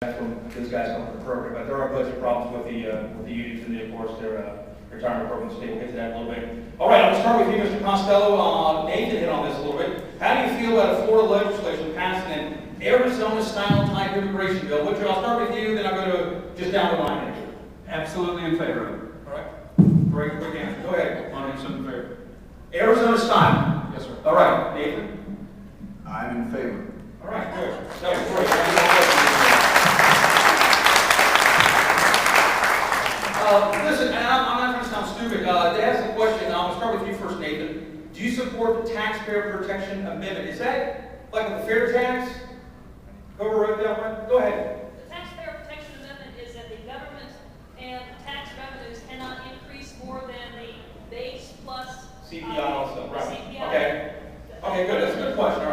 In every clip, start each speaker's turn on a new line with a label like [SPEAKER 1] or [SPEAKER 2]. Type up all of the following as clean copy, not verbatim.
[SPEAKER 1] That's when those guys come to the program. But there are budget problems with the unions and of course their retirement program. So we'll get to that in a little bit. All right, I'm going to start with you, Mr. Costello. Nathan hit on this a little bit. How do you feel about a Florida legislation passing an Arizona-style type immigration bill? Which I'll start with you, then I'll go to just down the line.
[SPEAKER 2] Absolutely in favor of it.
[SPEAKER 1] All right. Great, quick answer. Go ahead.
[SPEAKER 2] 100% in favor.
[SPEAKER 1] Arizona style.
[SPEAKER 2] Yes, sir.
[SPEAKER 1] All right, Nathan.
[SPEAKER 3] I'm in favor.
[SPEAKER 1] All right, good. That was great. Listen, and I'm not trying to sound stupid. To ask the question, I'm going to start with you first, Nathan. Do you support the Taxpayer Protection Amendment? Is that like with the fair tax? Overrode that one? Go ahead.
[SPEAKER 4] The Taxpayer Protection Amendment is that the government and tax revenues cannot increase more than the base plus
[SPEAKER 1] CPI also, right?
[SPEAKER 4] CPI.
[SPEAKER 1] Okay. Okay, good. That's a good question. All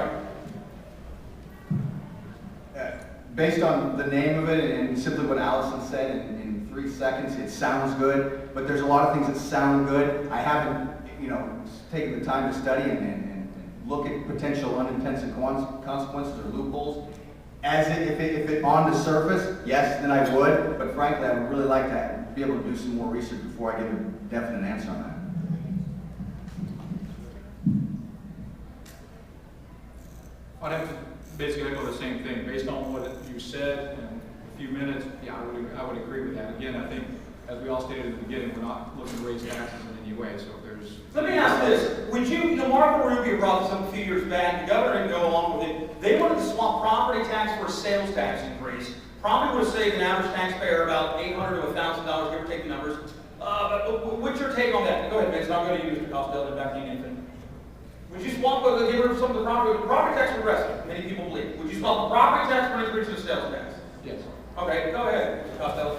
[SPEAKER 1] right.
[SPEAKER 3] Based on the name of it and simply what Allison said in 3 seconds, it sounds good, but there's a lot of things that sound good. I haven't, taken the time to study and look at potential unintended consequences or loopholes. If it on the surface, yes, then I would, but frankly, I would really like to be able to do some more research before I give a definite answer on that.
[SPEAKER 2] I'd have to basically echo the same thing. Based on what you said in a few minutes, yeah, I would agree with that. Again, I think, as we all stated at the beginning, we're not looking to raise taxes in any way, so if there's...
[SPEAKER 1] Let me ask this. Would you, Marco Rubio brought this up a few years back. The governor didn't go along with it. They wanted to swap property tax for a sales tax increase. Probably would have saved an average taxpayer about $800 to $1,000, give or take the numbers. But what's your take on that? Go ahead, Vince. I'll go to you, Mr. Costello, and back to you, Nathan. Would you swap the give rid of some of the property tax progressive? Many people believe. Would you swap the property tax for an increase in the sales tax?
[SPEAKER 2] Yes.
[SPEAKER 1] Okay, go ahead, Mr. Costello.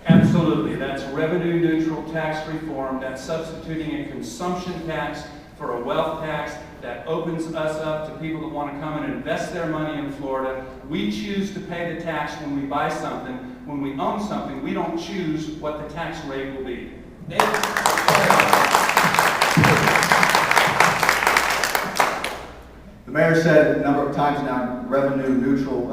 [SPEAKER 5] Absolutely. That's revenue neutral tax reform. That's substituting a consumption tax for a wealth tax that opens us up to people that want to come and invest their money in Florida. We choose to pay the tax when we buy something. When we own something, we don't choose what the tax rate will be.
[SPEAKER 3] The mayor said a number of times now, revenue neutral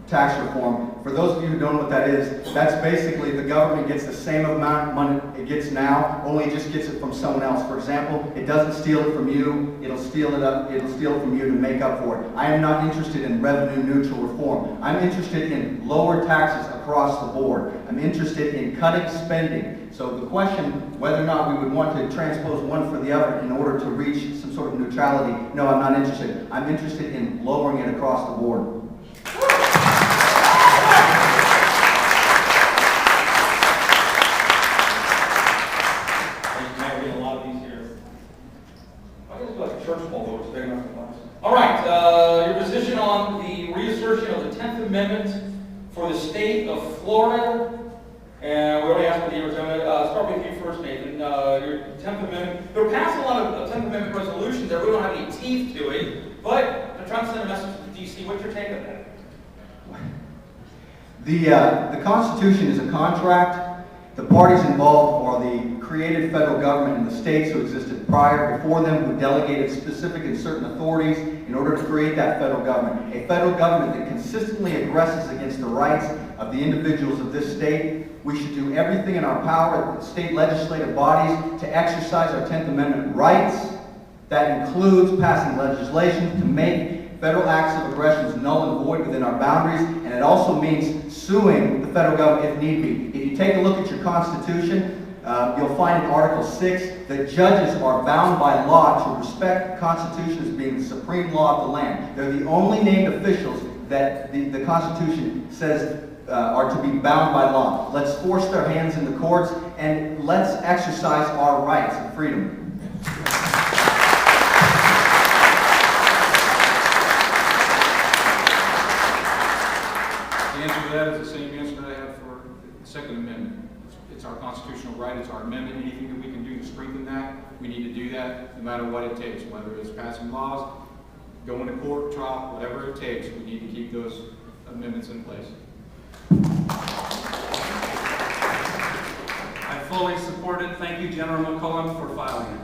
[SPEAKER 3] tax reform. For those of you who don't know what that is, that's basically the government gets the same amount of money it gets now, only it just gets it from someone else. For example, it doesn't steal it from you, it'll steal it from you to make up for it. I am not interested in revenue neutral reform. I'm interested in lower taxes across the board. I'm interested in cutting spending. So the question whether or not we would want to transpose one for the other in order to reach some sort of neutrality, no, I'm not interested. I'm interested in lowering it across the board.
[SPEAKER 1] All right, your position on the reassertion of the 10th Amendment for the state of Florida. And we already asked for the Arizona. Start with you first, Nathan. Your 10th Amendment. They're passing a lot of 10th Amendment resolutions that really don't have any teeth to it, but they're trying to send a message to D.C. What's your take on that?
[SPEAKER 3] The Constitution is a contract. The parties involved are the created federal government and the states who existed prior, before them, who delegated specific and certain authorities in order to create that federal government. A federal government that consistently aggresses against the rights of the individuals of this state. We should do everything in our power, the state legislative bodies, to exercise our 10th Amendment rights. That includes passing legislation to make federal acts of aggression null and void within our boundaries, and it also means suing the federal government if need be. If you take a look at your Constitution, you'll find in Article 6 that judges are bound by law to respect the Constitution as being the supreme law of the land. They're the only named officials that the Constitution says are to be bound by law. Let's force their hands in the courts and let's exercise our rights and freedom.
[SPEAKER 2] The answer to that is the same answer that I have for the Second Amendment. It's our constitutional right, it's our amendment. Anything that we can do to strengthen that, we need to do that no matter what it takes, whether it's passing laws, going to court, trial, whatever it takes, we need to keep those amendments in place.
[SPEAKER 5] I fully support it. Thank you, General McCollum, for filing it.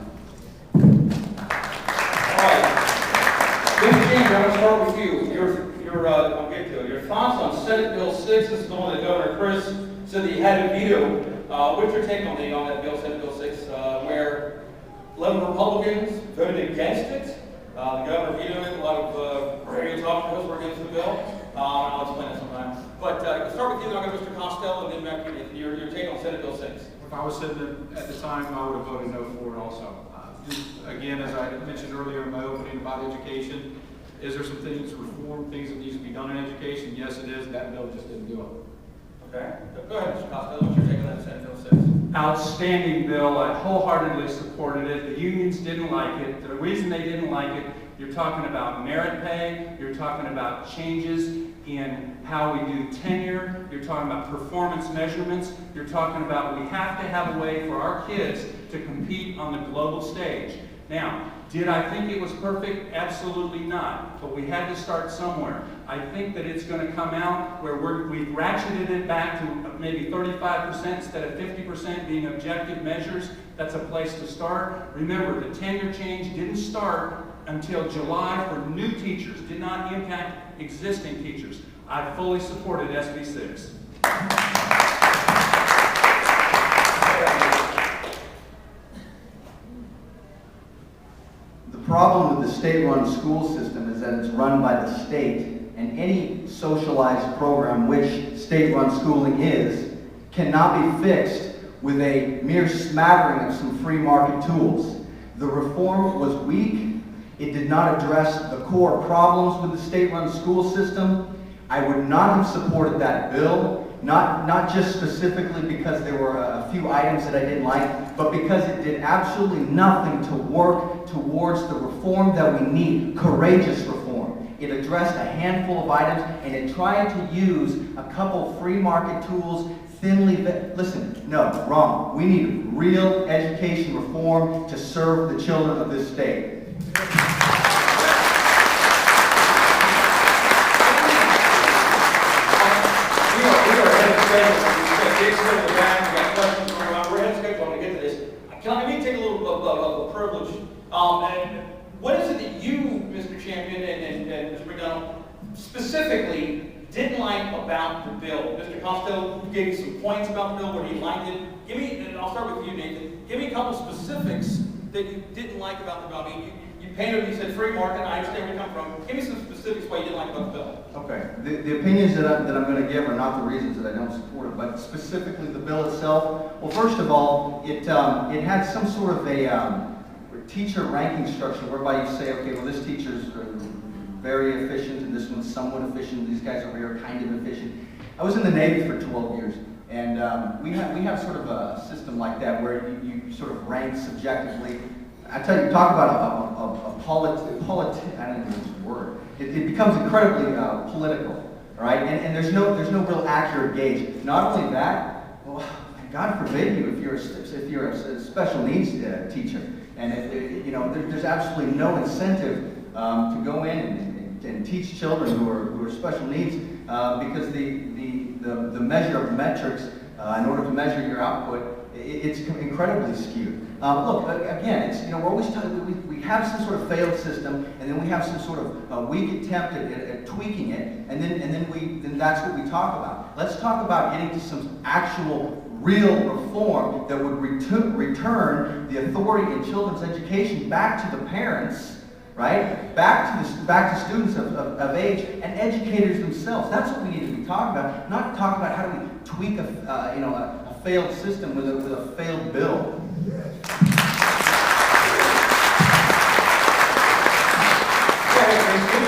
[SPEAKER 1] All right. James, I'm going to start with you. I'll get to it. Your thoughts on Senate Bill 6. This is the one that Governor Chris said that he had to veto. What's your take on that bill, Senate Bill 6, where 11 Republicans voted against it? The governor vetoed it. A lot of radio talk shows were against the bill. I'll explain that sometime. But I'll start with you, then I'll go to Mr. Costello, and then back to you. Your take on Senate Bill 6.
[SPEAKER 2] If I was sitting at the time, I would have voted no for it also. Just, again, as I mentioned earlier in my opening about education, is there some things, reform, things that needs to be done in education? Yes, it is. That bill just didn't do it.
[SPEAKER 1] Okay. Go ahead, Mr. Costello. What's your take on that Senate Bill 6?
[SPEAKER 5] Outstanding bill. I wholeheartedly supported it. The unions didn't like it. The reason they didn't like it, you're talking about merit pay, you're talking about changes in how we do tenure, you're talking about performance measurements, you're talking about we have to have a way for our kids to compete on the global stage. Now, did I think it was perfect? Absolutely not. But we had to start somewhere. I think that it's going to come out where we've ratcheted it back to maybe 35% instead of 50% being objective measures. That's a place to start. Remember, the tenure change didn't start until July for new teachers, did not impact existing teachers. I fully supported SB 6.
[SPEAKER 3] The problem with the state-run school system is that it's run by the state, and any socialized program, which state-run schooling is, cannot be fixed with a mere smattering of some free market tools. The reform was weak. It did not address the core problems with the state-run school system. I would not have supported that bill, not just specifically because there were a few items that I didn't like, but because it did absolutely nothing to work towards the reform that we need, courageous reform. It addressed a handful of items, and it tried to use a couple free market tools listen, no, wrong. We need real education reform to serve the children of this state.
[SPEAKER 1] Can I take a little of a privilege? And what is it that you, Mr. Champion, and Mr. McDonald, specifically didn't like about the bill? Mr. Costello gave you some points about the bill where he liked it. And I'll start with you, Nathan. Give me a couple specifics that you didn't like about the bill. I mean, you painted, you said free market. I understand where you come from. Give me some specifics why you didn't like about the bill.
[SPEAKER 3] Okay. The opinions that I'm going to give are not the reasons that I don't support it, but specifically the bill itself. Well, first of all, it had some sort of a teacher ranking structure whereby you say, okay, well, this teacher's very efficient and this one's somewhat efficient. These guys over here are kind of efficient. I was in the Navy for 12 years, and we have sort of a system like that where you sort of rank subjectively. I tell you, talk about I don't even know this word. It becomes incredibly political, all right? And there's no real accurate gauge. Not only that, well, God forbid you if you're a special needs teacher, and there's absolutely no incentive to go in and teach children who are special needs because the measure of metrics in order to measure your output, it's incredibly skewed. Look, again, it's we're always we have some sort of failed system, and then we have some sort of weak attempt at tweaking it, and then that's what we talk about. Let's talk about getting to some actual real reform that would return the authority in children's education back to the parents, right? Back to students of age and educators themselves. That's what we need to be talking about. Not talk about how do we tweak a failed system with a failed bill.